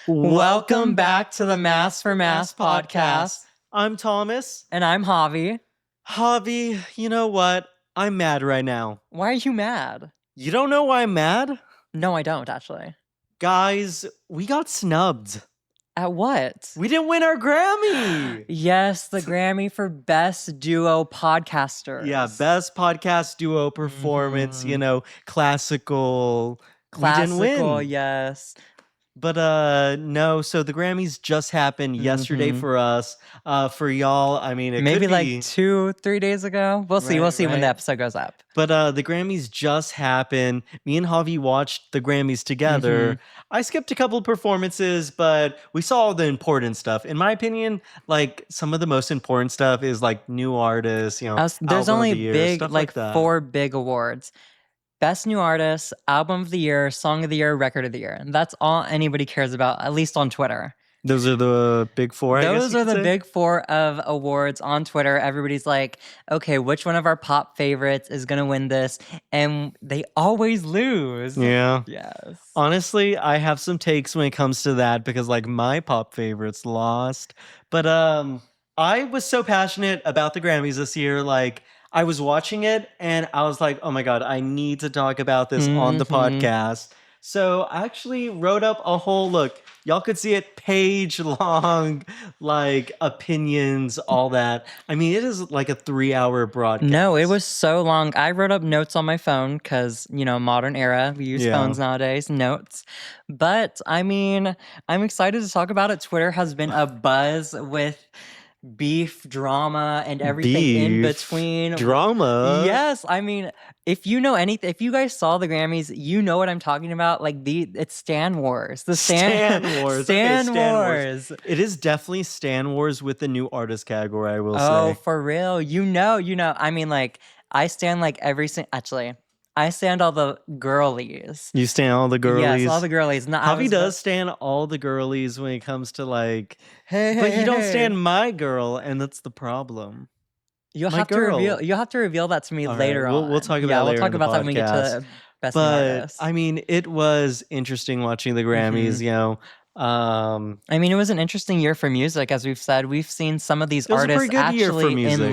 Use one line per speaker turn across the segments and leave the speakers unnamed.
Welcome back to the Masc4Masc podcast.
I'm Thomas.
And I'm Javi.
Javi, you know what? I'm mad right now.
Why are you mad?
You don't know why I'm mad?
No, I don't, actually.
Guys, we got snubbed.
At what?
We didn't win our Grammy.
Yes, the Grammy for Best Duo Podcaster.
Yeah, Best Podcast Duo Performance, classical. We didn't win.
Yes.
But no, so the Grammys just happened yesterday for us. For y'all, I mean, it
maybe
could
like
be
2-3 days ago. We'll see when the episode goes up.
But the Grammys just happened. Me and Javi watched the Grammys together. I skipped a couple of performances, but we saw all the important stuff. In my opinion, like some of the most important stuff is like new artists,
there's
album
only
of the year,
big
stuff
like
that.
4 big awards. Best New Artist, Album of the Year, Song of the Year, Record of the Year. That's all anybody cares about, at least on Twitter.
Those are the big 4, I guess.
Those are the big 4 of awards on Twitter. Everybody's like, okay, which one of our pop favorites is going to win this? And they always lose.
Yeah.
Yes.
Honestly, I have some takes when it comes to that because like my pop favorites lost. But I was so passionate about the Grammys this year. Like, I was watching it and I was like, oh my God, I need to talk about this on the podcast. So I actually wrote up a whole y'all could see it page long, like opinions, all that. I mean, it is like a 3-hour broadcast.
No, it was so long. I wrote up notes on my phone because, modern era, we use phones nowadays, notes. But I mean, I'm excited to talk about it. Twitter has been a buzz with beef, drama, and everything in between.
Drama?
Yes, I mean, if you know anything, if you guys saw the Grammys, you know what I'm talking about. Like it's Stan Wars. The Stan Wars. Stan Wars.
It is definitely Stan Wars with the new artist category, I will say.
Oh, for real. You know. I mean, like, I stand like actually, I stand all the girlies.
You stand all the girlies?
Yes, all the girlies.
Javi does stand all the girlies when it comes to like,
hey,
but you don't stand my girl, and that's the problem.
You'll have to reveal that to me later on.
We'll talk about it later.
We'll talk about that when we get to Best New Artist.
I mean, it was interesting watching the Grammys,
I mean, it was an interesting year for music, as we've said. We've seen some of these artists actually in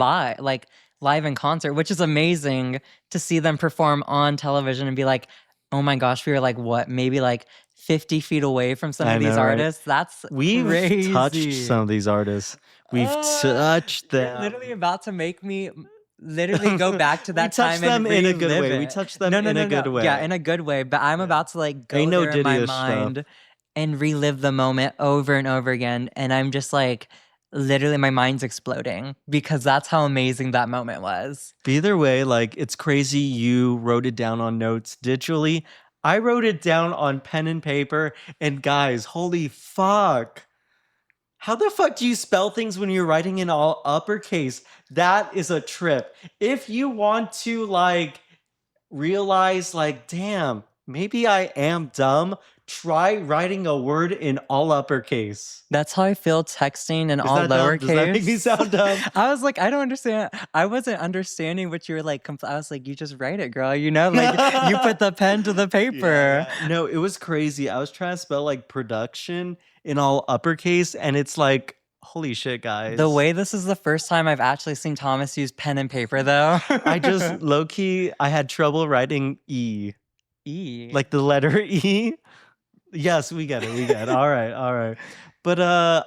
live in concert, which is amazing to see them perform on television and be like, oh my gosh, we were like, what, maybe like 50 feet away from some of these artists? That's
We've
crazy.
touched some of these artists. We've touched them.
You're literally about to make me literally go back to that time
and
in
a good way. We touched them in a good way.
Yeah, in a good way. But I'm about to like go there in my mind and relive the moment over and over again. And I'm just like, literally my mind's exploding because that's how amazing that moment was.
But either way, like, it's crazy you wrote it down on notes digitally. I wrote it down on pen and paper. And guys, holy fuck. How the fuck do you spell things when you're writing in all uppercase? That is a trip. If you want to like realize like, damn, maybe I am dumb, try writing a word in all uppercase.
That's how I feel texting in all lowercase.
Does that make me sound dumb?
I was like, I don't understand. I wasn't understanding what you were like. I was like, you just write it, girl. Like you put the pen to the paper.
Yeah. No, it was crazy. I was trying to spell like production in all uppercase, and it's like, holy shit, guys.
The way this is the first time I've actually seen Thomas use pen and paper, though.
I just low-key, I had trouble writing E.
E?
Like the letter E. Yes, we get it. All right. But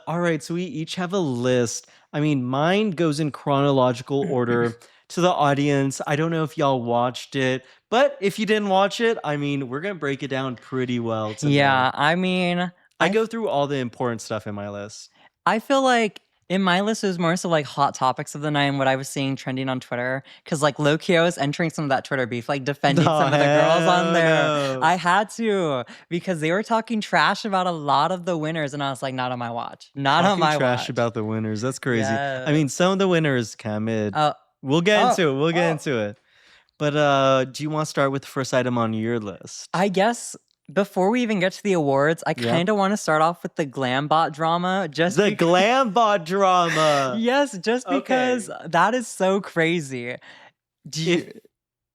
all right, so we each have a list. I mean, mine goes in chronological order to the audience. I don't know if y'all watched it, but if you didn't watch it, I mean, we're going to break it down pretty well today.
Yeah, I mean,
I go through all the important stuff in my list.
I feel like in my list, it was more so like hot topics of the night and what I was seeing trending on Twitter. Because like low-key, I was entering some of that Twitter beef, like defending some of the girls on there. I had to, because they were talking trash about a lot of the winners. And I was like, not on my watch. Not on my watch.
Trash about the winners. That's crazy.
Yes.
I mean, some of the winners come mid. We'll get into it. We'll get into it. But do you want to start with the first item on your list?
I guess before we even get to the awards, I kind of want to start off with the Glambot drama.
Glambot drama.
Yes, just because that is so crazy.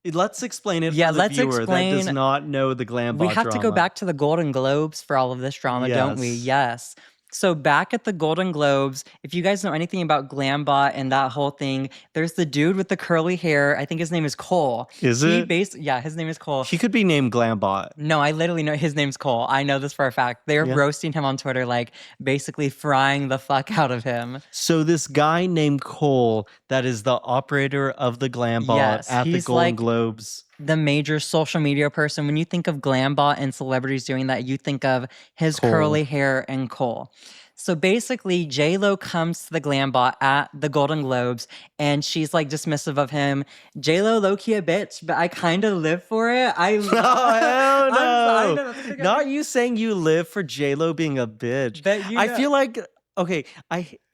Let's explain it for the viewer that does not know the Glambot drama.
We have to go back to the Golden Globes for all of this drama, don't we? Yes. So back at the Golden Globes, if you guys know anything about Glambot and that whole thing, there's the dude with the curly hair. I think his name is Cole.
Is it?
Yeah, his name is Cole.
He could be named Glambot.
No, I literally know his name's Cole. I know this for a fact. They're roasting him on Twitter, like basically frying the fuck out of him.
So this guy named Cole, that is the operator of the Glambot at the Golden Globes.
The major social media person. When you think of Glambot and celebrities doing that, you think of his curly hair and Cole. So basically, J-Lo comes to the Glambot at the Golden Globes, and she's like dismissive of him. J-Lo low-key a bitch, but I kind of live for it.
Hell no. Not you saying you live for J-Lo being a bitch. I feel like, okay,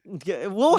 we'll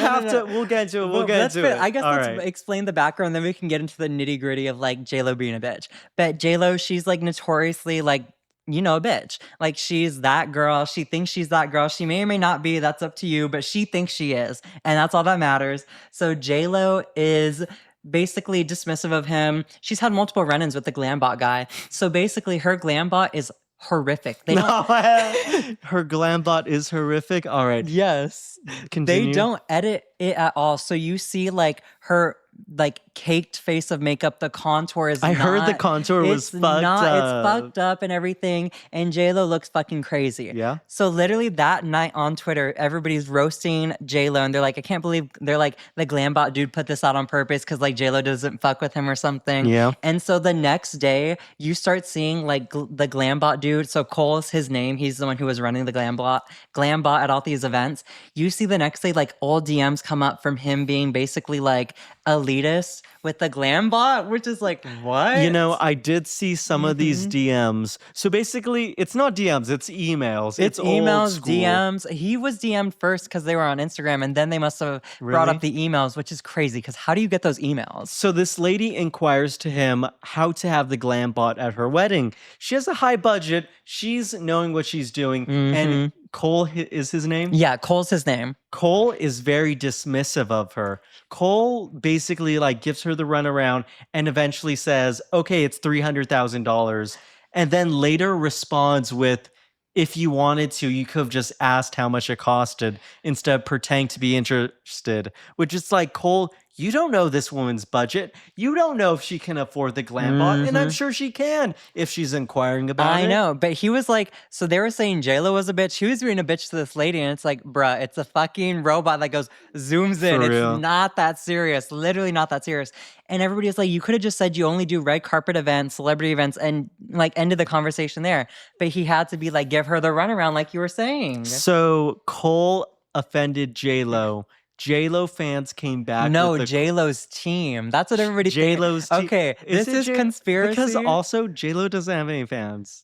get into it.
I guess let's explain the background, then we can get into the nitty gritty of like J-Lo being a bitch. But J-Lo, she's like notoriously like, you know, a bitch. Like she's that girl. She thinks she's that girl. She may or may not be. That's up to you. But she thinks she is. And that's all that matters. So J-Lo is basically dismissive of him. She's had multiple run-ins with the Glambot guy. So basically her Glambot is horrific.
Her Glambot is horrific. All right.
Yes.
Continue.
They don't edit it at all. So you see like her like caked face of makeup. The contour is
heard the contour was fucked up.
It's fucked up and everything. And J-Lo looks fucking crazy.
Yeah.
So literally that night on Twitter, everybody's roasting J-Lo. And they're like, I can't believe, they're like, the Glambot dude put this out on purpose because like J-Lo doesn't fuck with him or something.
Yeah.
And so the next day, you start seeing like the Glambot dude. So Cole is his name. He's the one who was running the Glambot at all these events. You see the next day, like old DMs come up from him being basically like elitist with the Glambot, which is like, what?
You know, I did see some of these DMs. So basically, it's not DMs, it's emails. It's emails,
DMs. He was DM'd first because they were on Instagram, and then they must have brought up the emails, which is crazy because how do you get those emails?
So this lady inquires to him how to have the Glambot at her wedding. She has a high budget. She's knowing what she's doing. And Cole is his name?
Yeah, Cole's his name.
Cole is very dismissive of her. Cole basically like gives her the runaround and eventually says, okay, it's $300,000. And then later responds with, if you wanted to, you could have just asked how much it costed instead of pretending to be interested. Which is like, Cole, you don't know this woman's budget. You don't know if she can afford the Glambot. And I'm sure she can if she's inquiring about it.
I know, but he was like, so they were saying J-Lo was a bitch. He was being a bitch to this lady. And it's like, bruh, it's a fucking robot that goes, zooms in. It's not that serious. Literally not that serious. And everybody is like, you could have just said you only do red carpet events, celebrity events, and like ended the conversation there. But he had to be like, give her the runaround like you were saying.
So Cole offended J-Lo. J-Lo fans came back.
No, J-Lo's team. That's what everybody thinks.
J-Lo's team.
Okay, this is conspiracy.
Because also J-Lo doesn't have any fans.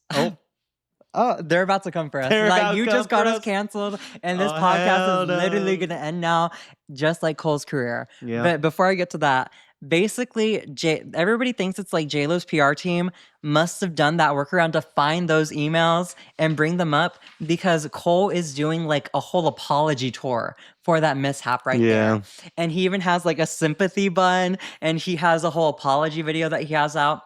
Oh, they're about to come for us. Like you just got us canceled, and this podcast is literally going to end now, just like Cole's career.
Yeah.
But before I get to that, basically, everybody thinks it's like J-Lo's PR team must have done that workaround to find those emails and bring them up because Cole is doing like a whole apology tour for that mishap there. And he even has like a sympathy button and he has a whole apology video that he has out.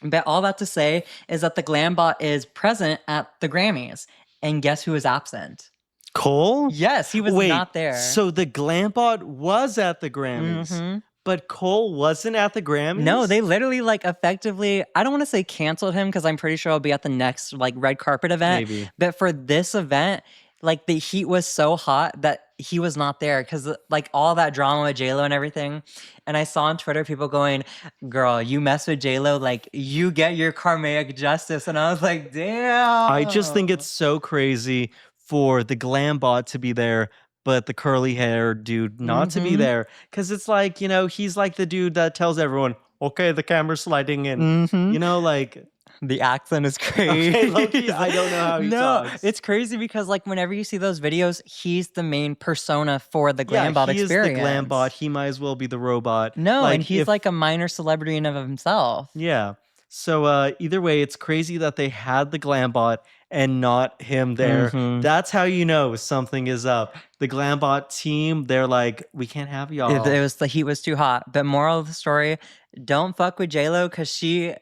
But all that to say is that the Glambot is present at the Grammys. And guess who is absent?
Cole?
Yes, he was not there.
So the Glambot was at the Grammys. But Cole wasn't at the Grammys?
No, they literally like effectively, I don't want to say canceled him because I'm pretty sure he'll be at the next like red carpet event.
Maybe.
But for this event, like the heat was so hot that he was not there because like all that drama with J-Lo and everything. And I saw on Twitter people going, girl, you mess with J-Lo, like you get your karmic justice. And I was like, damn.
I just think it's so crazy for the Glambot to be there, but the curly hair dude not to be there. Because it's like, you know, he's like the dude that tells everyone, okay, the camera's sliding in. You know, like...
The accent is crazy.
Okay, Loki, I don't know how he talks.
It's crazy because like whenever you see those videos, he's the main persona for the Glambot experience.
He is the Glambot. He might as well be the robot.
No, like, and he's like a minor celebrity in of himself.
Yeah. So either way, it's crazy that they had the Glambot and not him there.
Mhm.
That's how you know something is up. The Glambot team, they're like, we can't have y'all.
It was the heat was too hot. But moral of the story, don't fuck with J-Lo because
she'll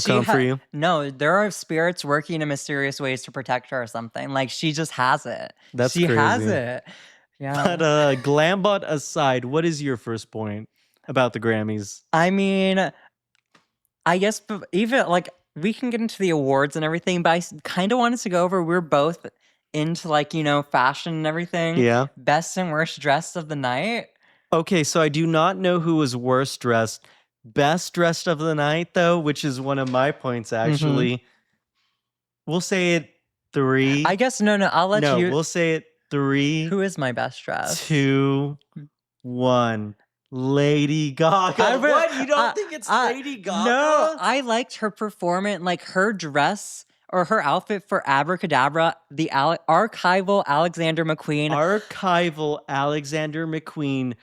come for you.
No, there are spirits working in mysterious ways to protect her or something. Like she just has it.
That's
she
crazy.
has it. Yeah.
But Glambot aside, what is your first point about the Grammys?
I mean, I guess even like we can get into the awards and everything, but I kind of wanted to go over. We're both into like, fashion and everything.
Yeah.
Best and worst dressed of the night.
Okay, so I do not know who was worst dressed. Best dressed of the night, though, which is one of my points, actually. We'll say it 3.
I guess, no, I'll let you.
No, we'll say it 3.
Who is my best dressed?
2, 1. Lady Gaga. What? You don't think it's Lady Gaga?
No, I liked her performance, like her dress or her outfit for Abracadabra, the archival Alexander McQueen.
Archival Alexander McQueen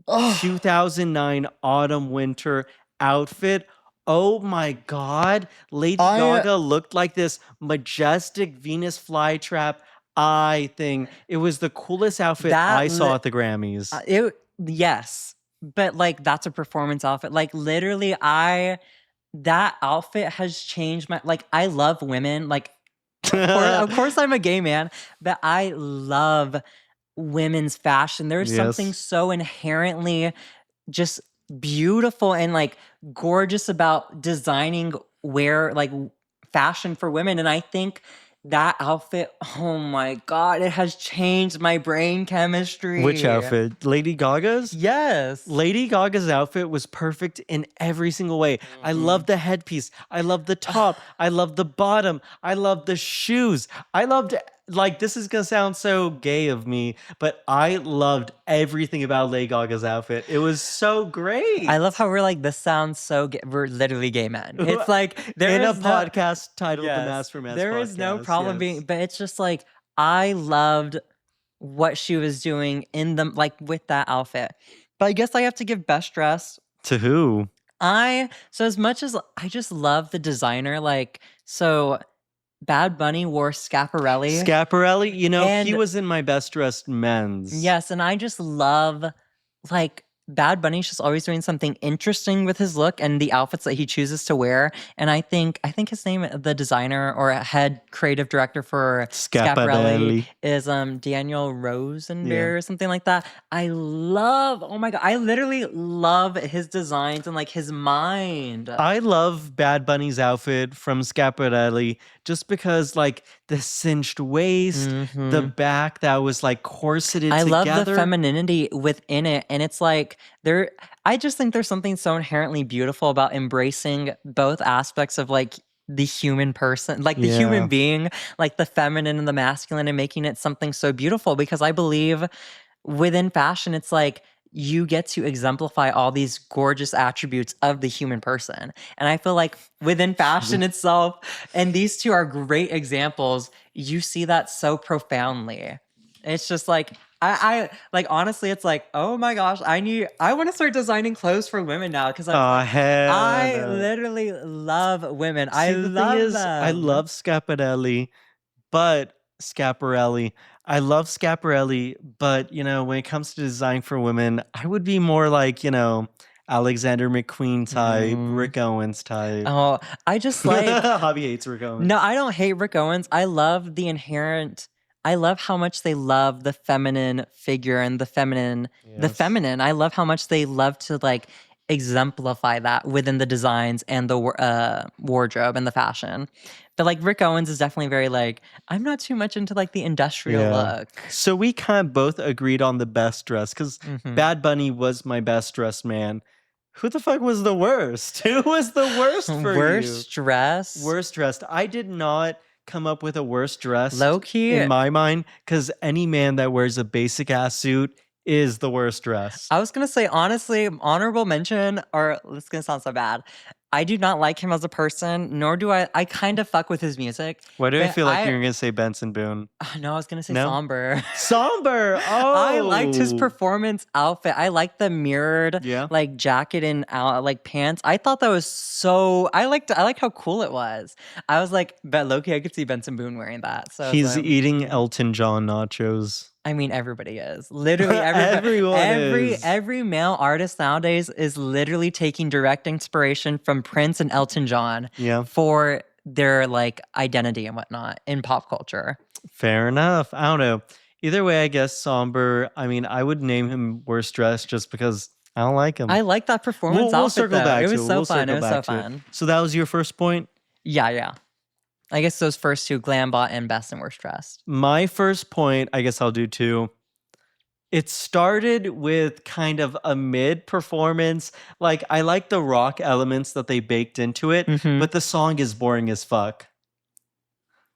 2009 autumn-winter outfit. Oh my God. Lady Gaga looked like this majestic Venus flytrap eye thing. It was the coolest outfit I saw at the Grammys.
Yes. But like that's a performance outfit. Like literally that outfit has changed my like I love women. Like of course I'm a gay man, but I love women's fashion. There's something so inherently just beautiful and like gorgeous about designing fashion for women. And I think that outfit, oh my God, it has changed my brain chemistry.
Which outfit? Lady Gaga's?
Yes.
Lady Gaga's outfit was perfect in every single way. I love the headpiece. I love the top. I love the bottom. I love the shoes. I loved, like, this is going to sound so gay of me, but I loved everything about Lady Gaga's outfit. It was so great.
I love how we're like, this sounds so gay. We're literally gay men. It's like,
there is a podcast titled The Masc4Masc
There is no problem being, but it's just like, I loved what she was doing in the, like with that outfit. But I guess I have to give best dress.
To who?
So as much as I just love the designer, like, so Bad Bunny wore Schiaparelli.
Schiaparelli, he was in my best dressed men's.
Yes, and I just love, like, Bad Bunny's just always doing something interesting with his look and the outfits that he chooses to wear. And I think his name, the designer or head creative director for Schiaparelli is Daniel Rosenberg or something like that. Oh my God, I literally love his designs and like his mind.
I love Bad Bunny's outfit from Schiaparelli just because like the cinched waist, the back that was like corseted together.
I love the femininity within it. And it's like, I just think there's something so inherently beautiful about embracing both aspects of like the human person, like the human being, like the feminine and the masculine, and making it something so beautiful. Because I believe within fashion, it's like you get to exemplify all these gorgeous attributes of the human person. And I feel like within fashion itself, and these two are great examples, you see that so profoundly. It's just like, I like, honestly, it's like, oh my gosh, I want to start designing clothes for women now because I literally love women. I love them.
I love Schiaparelli, but I love Schiaparelli, but when it comes to design for women, I would be more like, Alexander McQueen type, Rick Owens type.
Oh, I just like
Javi hates Rick Owens.
No, I don't hate Rick Owens. I love I love how much they love the feminine figure and the feminine. I love how much they love to like exemplify that within the designs and the wardrobe and the fashion. But like Rick Owens is definitely very like, I'm not too much into like the industrial look.
So we kind of both agreed on the best dress because Bad Bunny was my best dressed man. Who the fuck was the worst? Who was the worst for
Worst dress?
Worst dressed. I did not come up with a worst dress
low-key
in my mind because any man that wears a basic ass suit is the worst dress.
I was gonna say honestly, honorable mention, or it's gonna sound so bad. I do not like him as a person, nor do I kind of fuck with his music.
Why do I feel like you're going to say Benson Boone?
No, I was going to say Somber.
Somber! Oh!
I liked his performance outfit. I liked the mirrored like jacket and like pants. I thought that was so... I liked how cool it was. I was like, bet Loki, I could see Benson Boone wearing that. So
he's eating Elton John nachos.
I mean, everybody is. Literally every male artist nowadays is literally taking direct inspiration from Prince and Elton John for their like identity and whatnot in pop culture.
Fair enough. I don't know. Either way, I guess Somber. I mean, I would name him Worst Dressed just because I don't like him.
I like that performance outfit,
circle
though.
back
It was so fun. It was so fun.
So that was your first point?
Yeah. I guess those first two, Glambot and Best and Worst Dressed.
My first point, I guess I'll do two. It started with kind of a mid performance. Like, I like the rock elements that they baked into it, but the song is boring as fuck.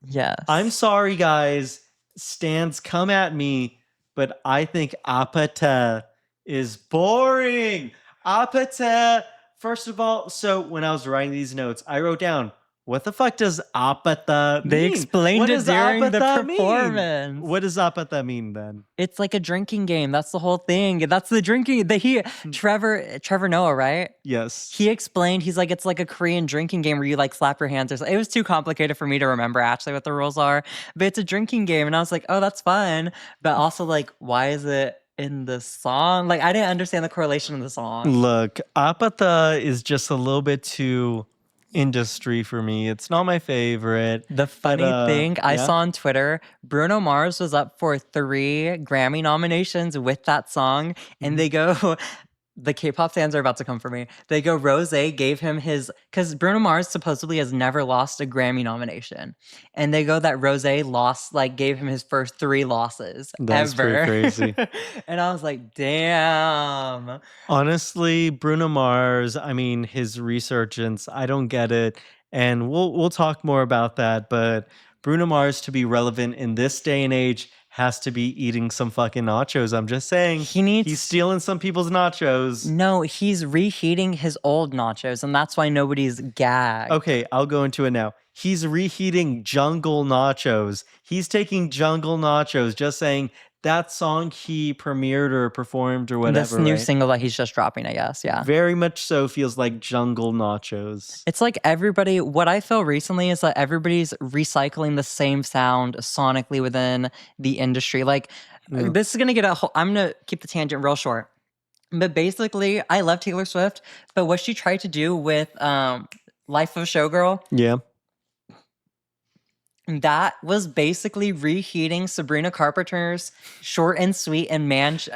Yes.
I'm sorry, guys. Stans, come at me, but I think Apata is boring. Apata, first of all, so when I was writing these notes, I wrote down, what the fuck does apatha mean?
They explained it during the performance.
What does apatha mean then?
It's like a drinking game. That's the whole thing. That's the drinking. Trevor Noah, right?
Yes.
He explained, he's like, it's like a Korean drinking game where you like slap your hands. It was too complicated for me to remember actually what the rules are. But it's a drinking game. And I was like, oh, that's fun. But also like, why is it in the song? Like, I didn't understand the correlation of the song.
Look, apatha is just a little bit too industry for me. It's not my favorite.
The funny thing I saw on Twitter, Bruno Mars was up for 3 Grammy nominations with that song, and they go, the K-pop fans are about to come for me. They go, Rose gave him his, because Bruno Mars supposedly has never lost a Grammy nomination, and they go that Rose gave him his first 3 losses
That's
ever.
Pretty crazy.
And I was like, damn.
Honestly, Bruno Mars, I mean, his resurgence, I don't get it, and we'll talk more about that. But Bruno Mars, to be relevant in this day and age, has to be eating some fucking nachos. I'm just saying. He's stealing some people's nachos.
No, he's reheating his old nachos, and that's why nobody's gagged.
Okay, I'll go into it now. He's reheating Jungle Nachos. He's taking Jungle Nachos, just saying that song he premiered or performed or whatever.
This new single that he's just dropping, I guess, yeah.
Very much so feels like Jungle Nachos.
It's like everybody, what I feel recently is that everybody's recycling the same sound sonically within the industry. Like, this is going to get I'm going to keep the tangent real short. But basically, I love Taylor Swift, but what she tried to do with Life of a Showgirl.
Yeah.
That was basically reheating Sabrina Carpenter's Short and Sweet and Man's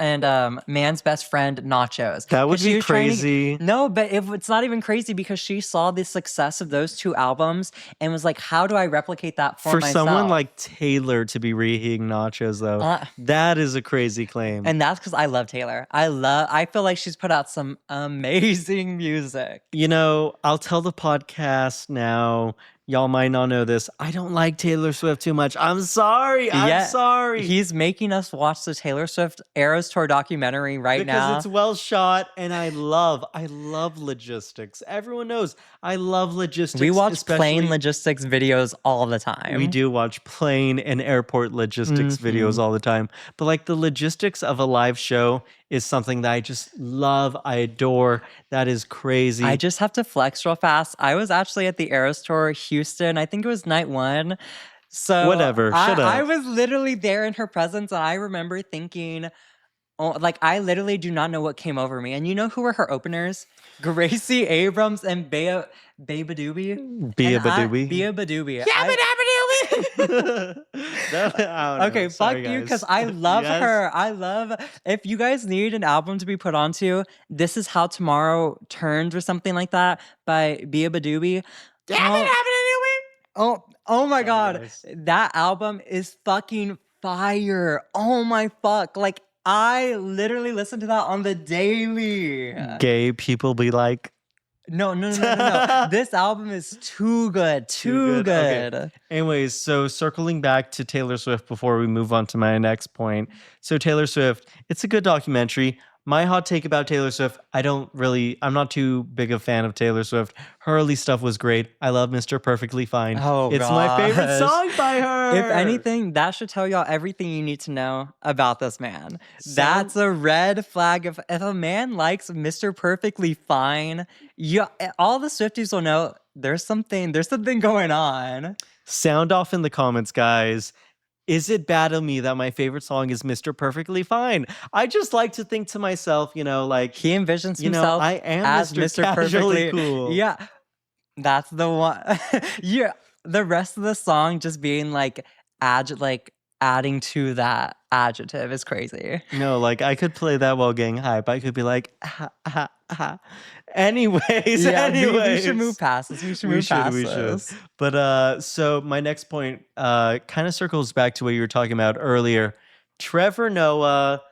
Best Friend nachos.
That would be crazy.
No, but it's not even crazy because she saw the success of those 2 albums and was like, how do I replicate that for myself?
Someone like Taylor to be reheating nachos, though, that is a crazy claim.
And that's because I love Taylor. I feel like she's put out some amazing music.
You know, I'll tell the podcast now. Y'all might not know this. I don't like Taylor Swift too much. I'm sorry. I'm sorry.
He's making us watch the Taylor Swift Eras Tour documentary now.
Because it's well shot, and I love logistics. Everyone knows I love logistics.
We watch plane logistics videos all the time.
We do watch plane and airport logistics videos all the time. But like the logistics of a live show is something that I just love. I adore. That is crazy.
I just have to flex real fast. I was actually at the Eras Tour Houston. I think it was night 1. So
whatever. Shut up.
I was literally there in her presence, and I remember thinking, oh, like, I literally do not know what came over me. And you know who were her openers? Gracie Abrams and Bea Badoobie.
Bea Badoobie.
Bea Badoobie. Okay, fuck you, because I love her. I love, if you guys need an album to be put onto, This Is How Tomorrow Turns or something like that by Bea Badoobie. Oh my God.
Guys.
That album is fucking fire. Oh my fuck. Like, I literally listen to that on the daily.
Gay people be like,
No. This album is too good. Too good.
Okay. Anyways, so circling back to Taylor Swift before we move on to my next point. So Taylor Swift, it's a good documentary. My hot take about Taylor Swift, I'm not too big a fan of Taylor Swift. Her early stuff was great. I love Mr. Perfectly Fine.
Oh,
it's my favorite song by her.
If anything, that should tell y'all everything you need to know about this man. That's a red flag. If a man likes Mr. Perfectly Fine, all the Swifties will know there's something going on.
Sound off in the comments, guys. Is it bad of me that my favorite song is Mr. Perfectly Fine? I just like to think to myself, like
he envisions himself
I am
as Mr. Perfectly
Cool.
Yeah, that's the one. Yeah, the rest of the song just being adding to that adjective is crazy.
No, I could play that while getting hype. I could be like, ah, ah, ah. Anyways,
we should move past this. We should.
But so my next point kind of circles back to what you were talking about earlier. Trevor Noah,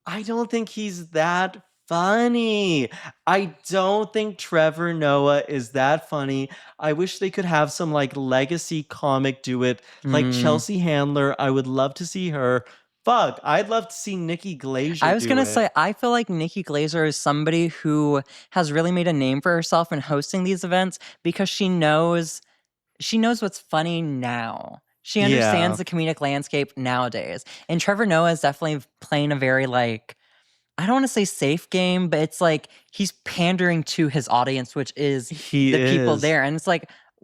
I don't think he's that funny. I don't think Trevor Noah is that funny. I wish they could have some legacy comic do it, like Chelsea Handler. I would love to see her. Fuck, I'd love to see Nikki Glaser.
I was gonna say, I feel like Nikki Glaser is somebody who has really made a name for herself in hosting these events because she knows what's funny now. She understands the comedic landscape nowadays. And Trevor Noah is definitely playing a very I don't want to say safe game, but it's he's pandering to his audience, which is people there. And it's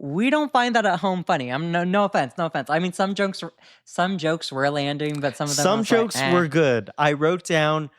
we don't find that at home funny. I'm no offense. I mean, some jokes were landing, but some jokes
were good. I wrote down,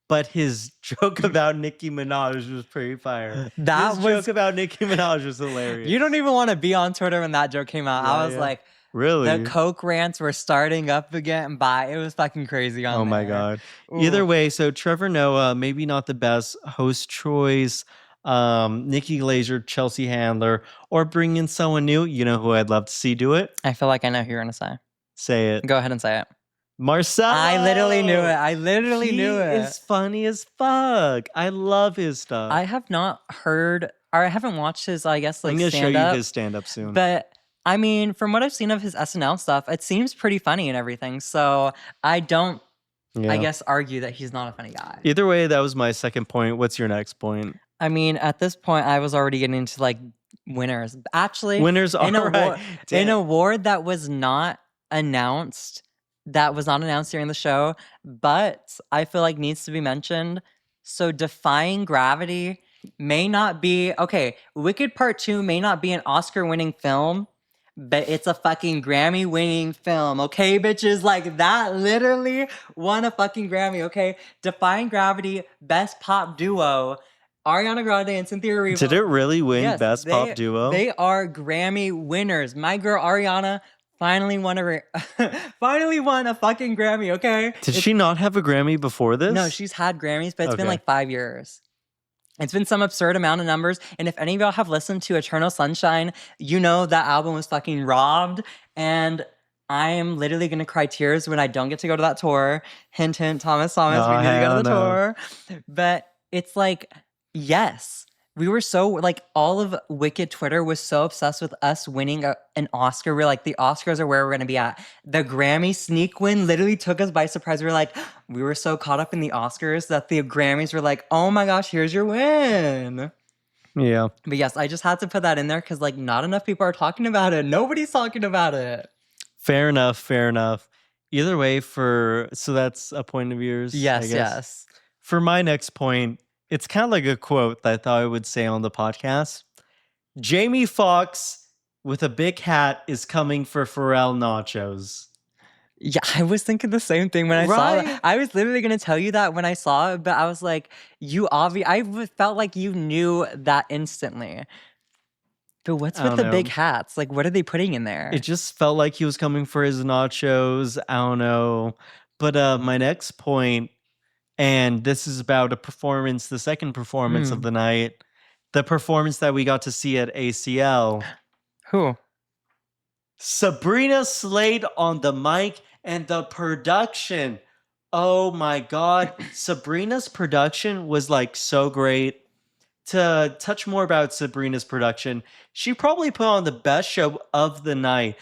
but his joke about Nicki Minaj was pretty fire. Joke about Nicki Minaj was hilarious.
You don't even want to be on Twitter when that joke came out. I was like,
really?
The Coke rants were starting up again. It was fucking crazy on there.
Oh my God. Ooh. Either way, so Trevor Noah, maybe not the best host choice. Nikki Glaser, Chelsea Handler, or bring in someone new. You know who I'd love to see do it?
I feel like I know who you're gonna say.
Say it.
Go ahead and say it.
Marcelo.
I literally knew it.
He is funny as fuck. I love his stuff.
I have not heard, or I haven't watched his, I guess,
I'm gonna show you his stand-up soon.
But I mean, from what I've seen of his SNL stuff, it seems pretty funny and everything. So I don't, I guess, argue that he's not a funny guy.
Either way, that was my second point. What's your next point?
I mean, at this point, I was already getting into winners. Actually,
winners are
an award that was not announced during the show, but I feel like needs to be mentioned. So Defying Gravity may not be, Wicked Part 2 may not be an Oscar-winning film, but it's a fucking Grammy-winning film, okay, bitches? That literally won a fucking Grammy, okay? Defying Gravity, Best Pop Duo, Ariana Grande and Cynthia Erivo.
Did it really win Best Pop Duo?
They are Grammy winners. My girl Ariana finally won a fucking Grammy, okay?
Did she not have a Grammy before this?
No, she's had Grammys, but it's been 5 years. It's been some absurd amount of numbers. And if any of y'all have listened to Eternal Sunshine, you know that album was fucking robbed. And I am literally going to cry tears when I don't get to go to that tour. Hint, hint, Thomas, we need to go to the tour. But it's yes, we were so, all of Wicked Twitter was so obsessed with us winning an Oscar. We're the Oscars are where we're going to be at. The Grammy sneak win literally took us by surprise. We were so caught up in the Oscars that the Grammys were oh my gosh, here's your win.
Yeah.
But yes, I just had to put that in there because not enough people are talking about it. Nobody's talking about it.
Fair enough. Either way, so that's a point of yours?
Yes.
For my next point, it's kind of like a quote that I thought I would say on the podcast. Jamie Foxx with a big hat is coming for Pharrell nachos.
Yeah, I was thinking the same thing when I saw it. I was literally going to tell you that when I saw it, but I was I felt like you knew that instantly. But what's with the big hats? What are they putting in there?
It just felt like he was coming for his nachos. I don't know. But my next point, and this is about a performance, the second performance of the night, the performance that we got to see at ACL.
Who?
Sabrina Slade on the mic and the production. Oh my God. Sabrina's production was so great. To touch more about Sabrina's production, she probably put on the best show of the night.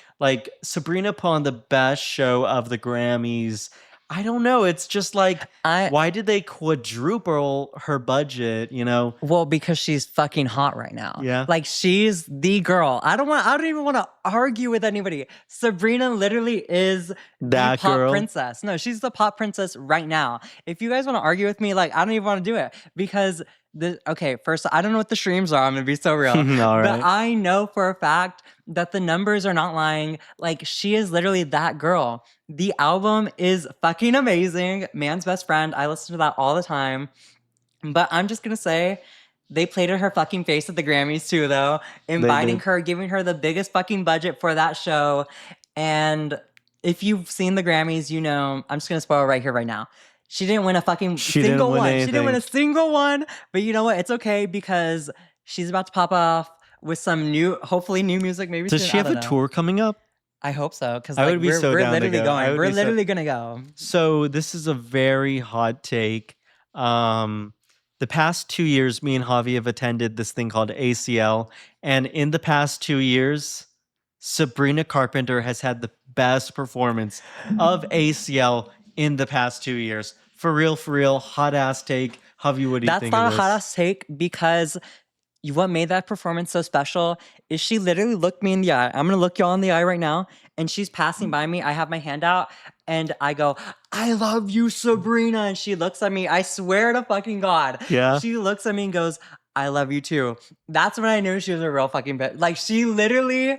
Sabrina put on the best show of the Grammys. I don't know. It's just like, why did they quadruple her budget, you know?
Well, because she's fucking hot right now.
Yeah.
Like, she's the girl. I don't even want to argue with anybody. Sabrina literally is
that
the pop
girl.
princess. No, she's the pop princess right now. If you guys want to argue with me, like, I don't even want to do it because okay, first, I don't know what the streams are. I'm going to be so real. But I know for a fact that the numbers are not lying. Like, she is literally that girl. The album is fucking amazing. Man's Best Friend. I listen to that all the time. But I'm just going to say they played at her fucking face at the Grammys too, though. Inviting her, giving her the biggest fucking budget for that show. And if you've seen the Grammys, you know, I'm just going to spoil right here, right now. She didn't win a fucking single one. She didn't win a single one. But you know what? It's okay because she's about to pop off with some hopefully new music. Maybe
does she have a tour coming up?
I hope so. Because
we're literally
going. We're literally going to go.
So this is a very hot take. The past 2 years, me and Javi have attended this thing called ACL. And in the past 2 years, Sabrina Carpenter has had the best performance of ACL in the past 2 years. For real, hot ass take. Javi, what do you think of this?
That's not a hot ass take because what made that performance so special is she literally looked me in the eye. I'm going to look y'all in the eye right now. And she's passing by me. I have my hand out and I go, I love you, Sabrina. And she looks at me. I swear to fucking God.
Yeah.
She looks at me and goes, I love you too. That's when I knew she was a real fucking bitch. Like, she literally,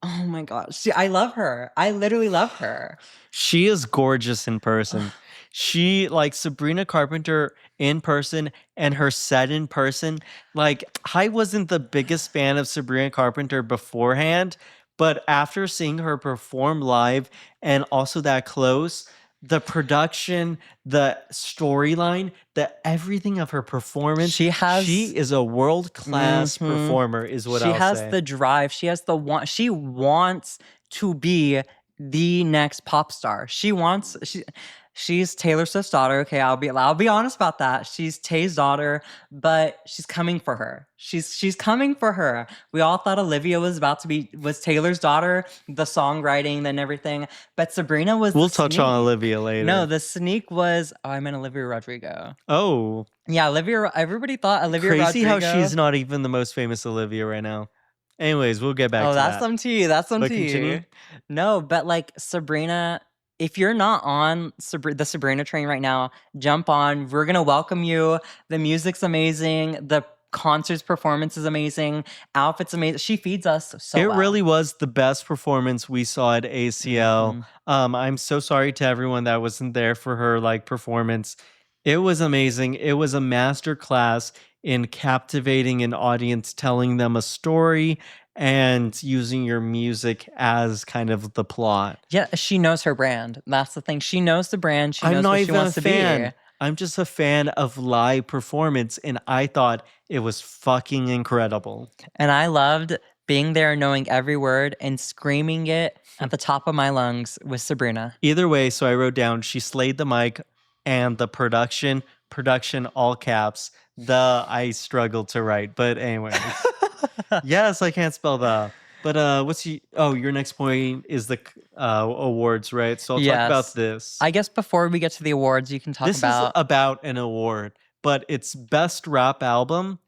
oh my God. I love her. I literally love her.
She is gorgeous in person. She, like, Sabrina Carpenter in person and her set in person. Like, I wasn't the biggest fan of Sabrina Carpenter beforehand, but after seeing her perform live and also that close, the production, the storyline, everything of her performance, she is a world-class performer, is what I'll say.
She has the drive. She has she wants to be the next pop star. She's Taylor Swift's daughter. Okay, I'll be honest about that. She's Tay's daughter, but she's coming for her. She's coming for her. We all thought Olivia was Taylor's daughter, the songwriting and everything, but Sabrina was.
We'll touch on Olivia later.
No, the sneak was. Oh, I meant Olivia Rodrigo.
Oh,
yeah, Olivia. Everybody thought Olivia Rodrigo.
Crazy how she's not even the most famous Olivia right now. Anyways, we'll get back to that.
Oh, that's some tea. That's some tea. No, but like Sabrina. If you're not on the Sabrina train right now, jump on. We're going to welcome you. The music's amazing. The concert's performance is amazing. Outfit's amazing. She feeds us so well.
It really was the best performance we saw at ACL. I'm so sorry to everyone that wasn't there for her performance. It was amazing. It was a master class in captivating an audience, telling them a story, and using your music as kind of the plot.
Yeah, she knows her brand. That's the thing. She knows the brand. She knows what she wants to be.
I'm just a fan of live performance, and I thought it was fucking incredible.
And I loved being there, knowing every word, and screaming it at the top of my lungs with Sabrina.
Either way, so I wrote down, she slayed the mic, and the production, all caps, I struggled to write. But anyways. Yes, I can't spell that. But your next point is the awards, right? So I'll talk about this.
I guess before we get to the awards, you can talk
this is about an award, but it's Best Rap Album.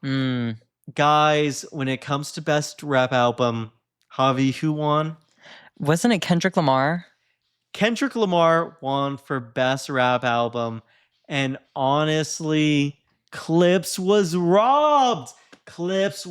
Guys, when it comes to Best Rap Album, Javi, who won?
Wasn't it Kendrick Lamar?
Kendrick Lamar won for Best Rap Album, and honestly, Clips was robbed. Clips'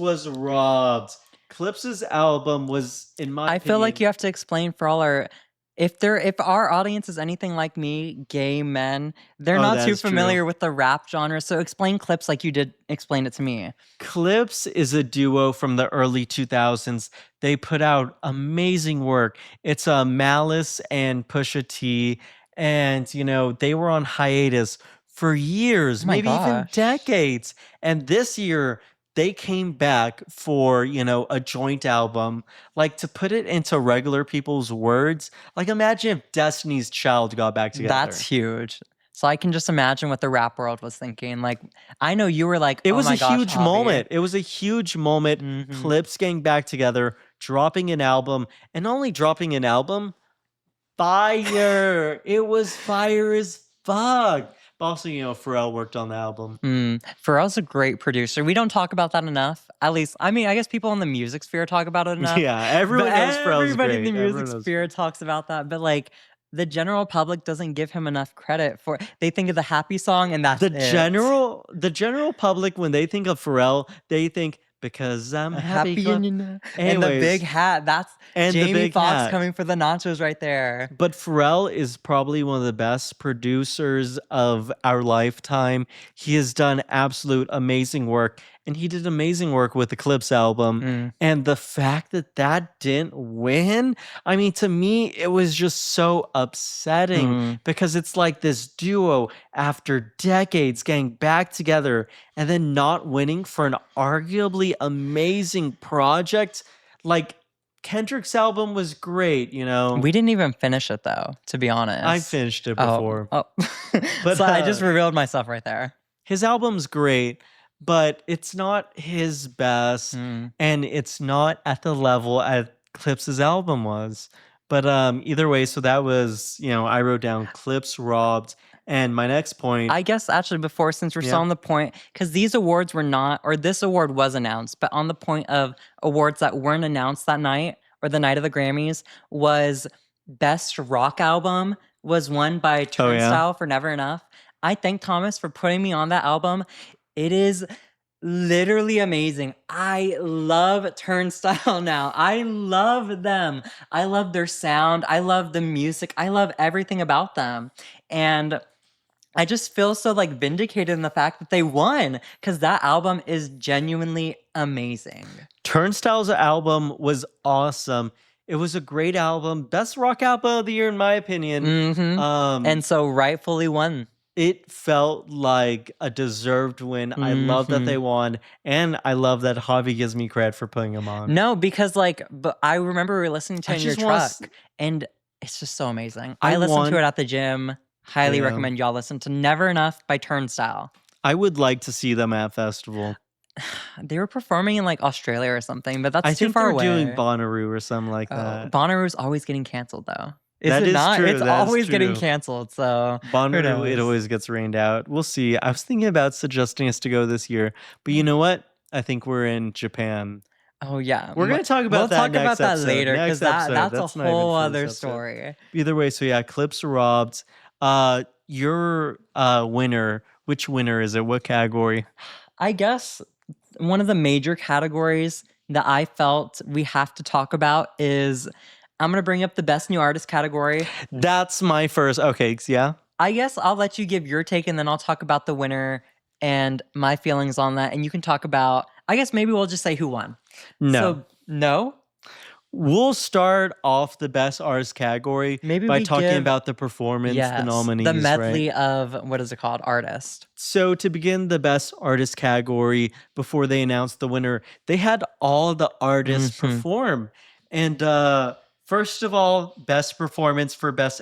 album was, in my opinion,
I feel like you have to explain for all our if our audience is anything like me, gay men, they're not too familiar with the rap genre. So explain Clips like you did explain it to me.
Clips is a duo from the early 2000s. They put out amazing work. It's Malice and Pusha T, and they were on hiatus for years, maybe even decades. And this year they came back for, a joint album. Like, to put it into regular people's words, imagine if Destiny's Child got back together.
That's huge. So I can just imagine what the rap world was thinking. Like, I know you were like,
it was a huge moment. It was a huge moment. Clips getting back together, dropping an album, and not only dropping an album, fire. It was fire as fuck. But also, Pharrell worked on the album.
Pharrell's a great producer. We don't talk about that enough. At least, I guess people in the music sphere talk about it enough.
Yeah, everyone knows Pharrell's great.
Everybody in the music sphere talks about that. But like, the general public doesn't give him enough credit for. They think of the happy song, and that's
the general public, when they think of Pharrell, they think because I'm happy.
And the big hat. That's Jamie Foxx coming for the nachos right there.
But Pharrell is probably one of the best producers of our lifetime. He has done absolute amazing work. And he did amazing work with the Eclipse album. And the fact that didn't win, to me, it was just so upsetting because it's like this duo after decades getting back together and then not winning for an arguably amazing project. Like, Kendrick's album was great,
We didn't even finish it, though, to be honest.
I finished it before.
But so I just revealed myself right there.
His album's great, but it's not his best, and it's not at the level Clips's album was. But either way, so that was, I wrote down Clips robbed. And my next point,
I guess actually before, since we're still on the point, because these awards were not, or this award was announced, but on the point of awards that weren't announced that night or the night of the Grammys, was Best Rock Album was won by Turnstile for Never Enough. I thank Thomas for putting me on that album. It is literally amazing. I love Turnstile now. I love them. I love their sound. I love the music. I love everything about them. And I just feel so like vindicated in the fact that they won because that album is genuinely amazing.
Turnstile's album was awesome. It was a great album. Best rock album of the year, in my opinion.
And so rightfully won.
It felt like a deserved win. I love that they won. And I love that Javi gives me credit for putting them on.
No, because but I remember we were listening to it in your truck. And it's just so amazing. I listened to it at the gym. Highly recommend y'all listen to Never Enough by Turnstile.
I would like to see them at festival.
They were performing in like Australia or something, but that's too far away.
I think they're doing Bonnaroo or something like that.
Bonnaroo's always getting canceled though.
That is
not?
True.
It's always getting canceled. So
Bonnaroo, it always gets rained out. We'll see. I was thinking about suggesting us to go this year, but you know what? I think we're in Japan.
Oh yeah,
we're gonna talk about that.
We'll talk about that later
because
that's a whole other story.
Either way, so Clips robbed. Your winner. Which winner is it? What category?
I guess one of the major categories that I felt we have to talk about is I'm going to bring up the Best New Artist category.
That's my first. Okay, yeah.
I guess I'll let you give your take and then I'll talk about the winner and my feelings on that. And you can talk about, I guess maybe we'll just say who won.
No.
So, no?
We'll start off the Best Artist category by talking about the performance, the nominees,
the medley of, what is it called, artist.
So to begin the Best Artist category, before they announced the winner, they had all the artists perform. And first of all, Best Performance for Best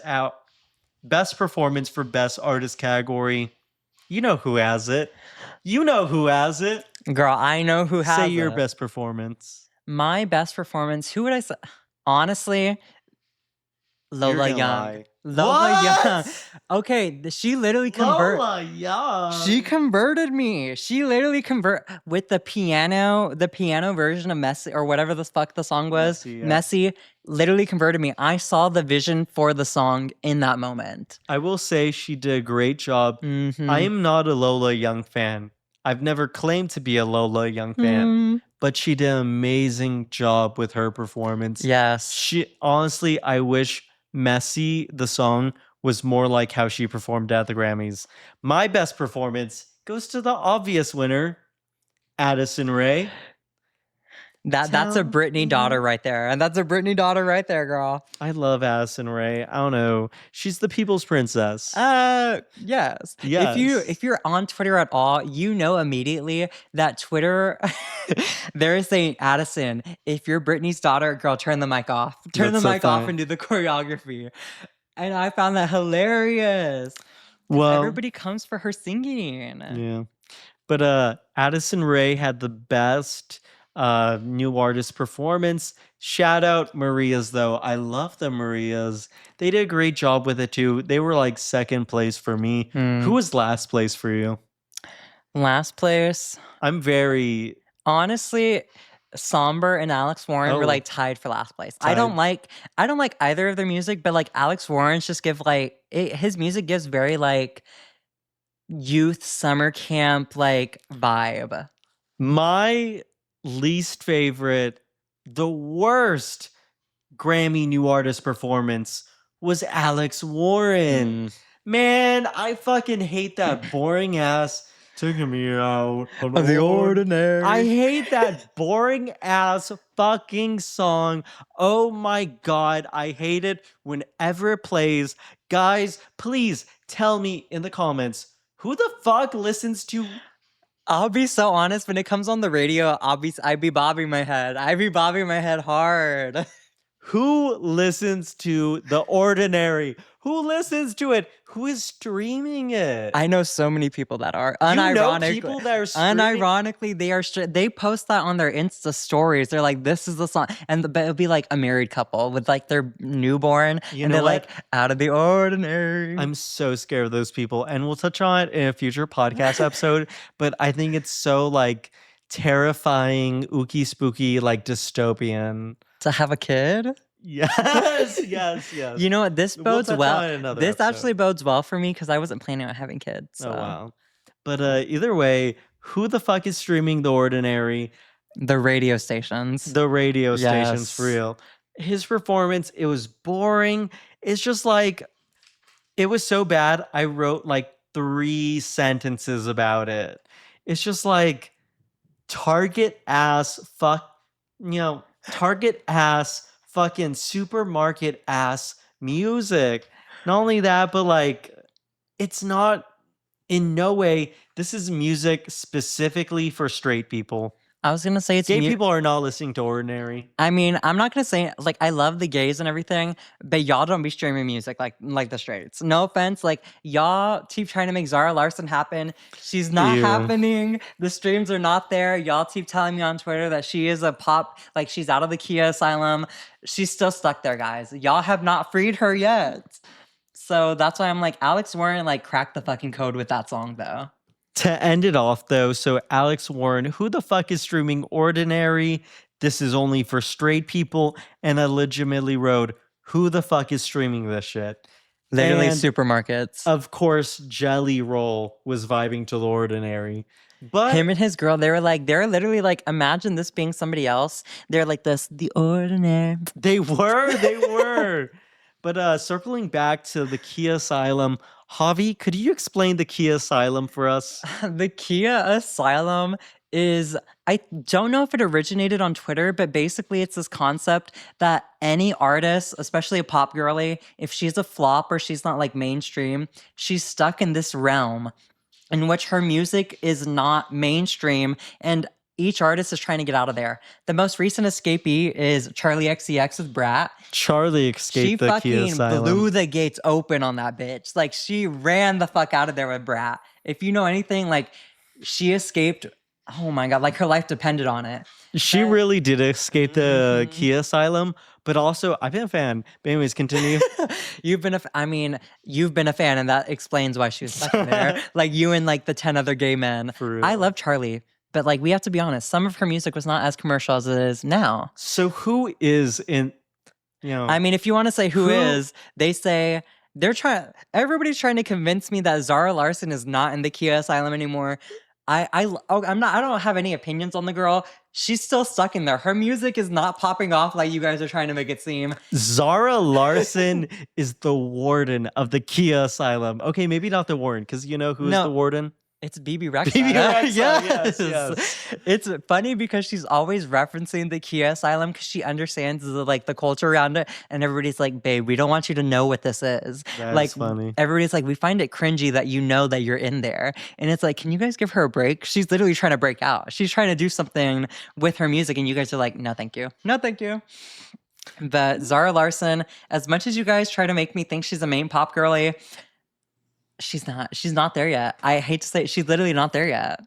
Artist category. You know who has it.
Girl, I know who has it.
Say your best performance.
My best performance, who would I say? Honestly, Lola Young. Lola Young. Okay, she literally converted.
Lola Young.
She converted me. She literally with the piano version of Messy or whatever the fuck the song was. Messy literally converted me. I saw the vision for the song in that moment.
I will say she did a great job. I am not a Lola Young fan. I've never claimed to be a Lola Young fan. But she did an amazing job with her performance.
Yes.
Honestly, I wish Messy, the song, was more like how she performed at the Grammys. My best performance goes to the obvious winner, Addison Rae.
That's a Britney daughter right there. And that's a Britney daughter right there, girl.
I love Addison Rae. I don't know. She's the people's princess.
Yes. If you're on Twitter at all, you know immediately that Twitter there is saying, Addison, if you're Britney's daughter, girl, turn the mic off. Turn the mic off and do the choreography. And I found that hilarious. Well, everybody comes for her singing.
Yeah. But Addison Rae had the best new artist performance. Shout out Maria's though. I love the Marias. They did a great job with it too. They were like second place for me. Who was last place for you?
Last place.
I'm very
honestly, Somber and Alex Warren were like tied for last place. I don't like either of their music, but like Alex Warren's just give like his music gives very like youth summer camp like vibe.
My least favorite, the worst Grammy new artist performance was Alex Warren. Man, I fucking hate that boring ass taking me out of
the ordinary.
I hate that boring ass fucking song. Oh my god, I hate it whenever it plays. Guys, please tell me in the comments, who the fuck listens to...
I'll be so honest, when it comes on the radio, I'd be bobbing my head. I'd be bobbing my head hard.
Who listens to The Ordinary? Who listens to it? Who is streaming it?
I know so many people that are.
People that are streaming?
Unironically, they post that on their Insta stories. They're like, this is the song. And it'll be like a married couple with like their newborn. And they're like, out of the ordinary.
I'm so scared of those people. And we'll touch on it in a future podcast episode. But I think it's so like terrifying, ooky spooky, like dystopian.
To have a kid?
Yes.
You know what? This bodes well. This actually bodes well for me because I wasn't planning on having kids. So.
Oh, wow. But either way, who the fuck is streaming The Ordinary?
The radio stations.
The radio stations, for real. His performance, it was boring. It's just like, it was so bad, I wrote like 3 sentences about it. It's just like, Target ass fucking supermarket ass music. Not only that, but like, it's not in no way, this is music specifically for straight people.
I was gonna say it's
gay people are not listening to Ordinary.
I mean, I'm not gonna say like I love the gays and everything, but y'all don't be streaming music like the straights. No offense, like y'all keep trying to make Zara Larsson happen. She's not happening. The streams are not there. Y'all keep telling me on Twitter that she is a pop, like she's out of the Kia asylum. She's still stuck there, guys. Y'all have not freed her yet. So that's why I'm like, Alex Warren like cracked the fucking code with that song though.
To end it off, though, so Alex Warren, who the fuck is streaming Ordinary? This is only for straight people. And I legitimately wrote, who the fuck is streaming this shit?
Literally supermarkets.
Of course, Jelly Roll was vibing to The Ordinary. But
him and his girl, they're literally like, imagine this being somebody else. They're like this, The Ordinary.
They were. But circling back to the Kia Asylum, Javi, could you explain the Kia Asylum for us?
The Kia Asylum is, I don't know if it originated on Twitter, but basically it's this concept that any artist, especially a pop girly, if she's a flop or she's not like mainstream, she's stuck in this realm in which her music is not mainstream and each artist is trying to get out of there. The most recent escapee is Charlie XCX with Brat.
Charlie escaped the Kia Asylum. She fucking
blew the gates open on that bitch. Like, she ran the fuck out of there with Brat. If you know anything, like, she escaped. Oh my God, like her life depended on it.
She really did escape the Kia Asylum. But also, I've been a fan. But anyways, continue.
You've been a fan, and that explains why she was stuck in there. Like you and like the 10 other gay men.
For real.
I love Charlie. But like, we have to be honest, some of her music was not as commercial as it is now.
So who is in,
I mean, if you want to say who is, they say everybody's trying to convince me that Zara Larsson is not in the Kia Asylum anymore. I don't have any opinions on the girl. She's still stuck in there. Her music is not popping off like you guys are trying to make it seem.
Zara Larsson is the warden of the Kia Asylum. Okay, maybe not the warden, because you know who's the warden?
It's BB Rexa.
BB Rexa, yes.
It's funny because she's always referencing the Kia Asylum because she understands the culture around it, and everybody's like, "Babe, we don't want you to know what this is."
That's funny.
Everybody's like, "We find it cringy that you know that you're in there," and it's like, "Can you guys give her a break?" She's literally trying to break out. She's trying to do something with her music, and you guys are like, "No, thank you. No, thank you." But Zara Larsson, as much as you guys try to make me think she's a main pop girly, she's not there yet. I hate to say it, she's literally not there yet.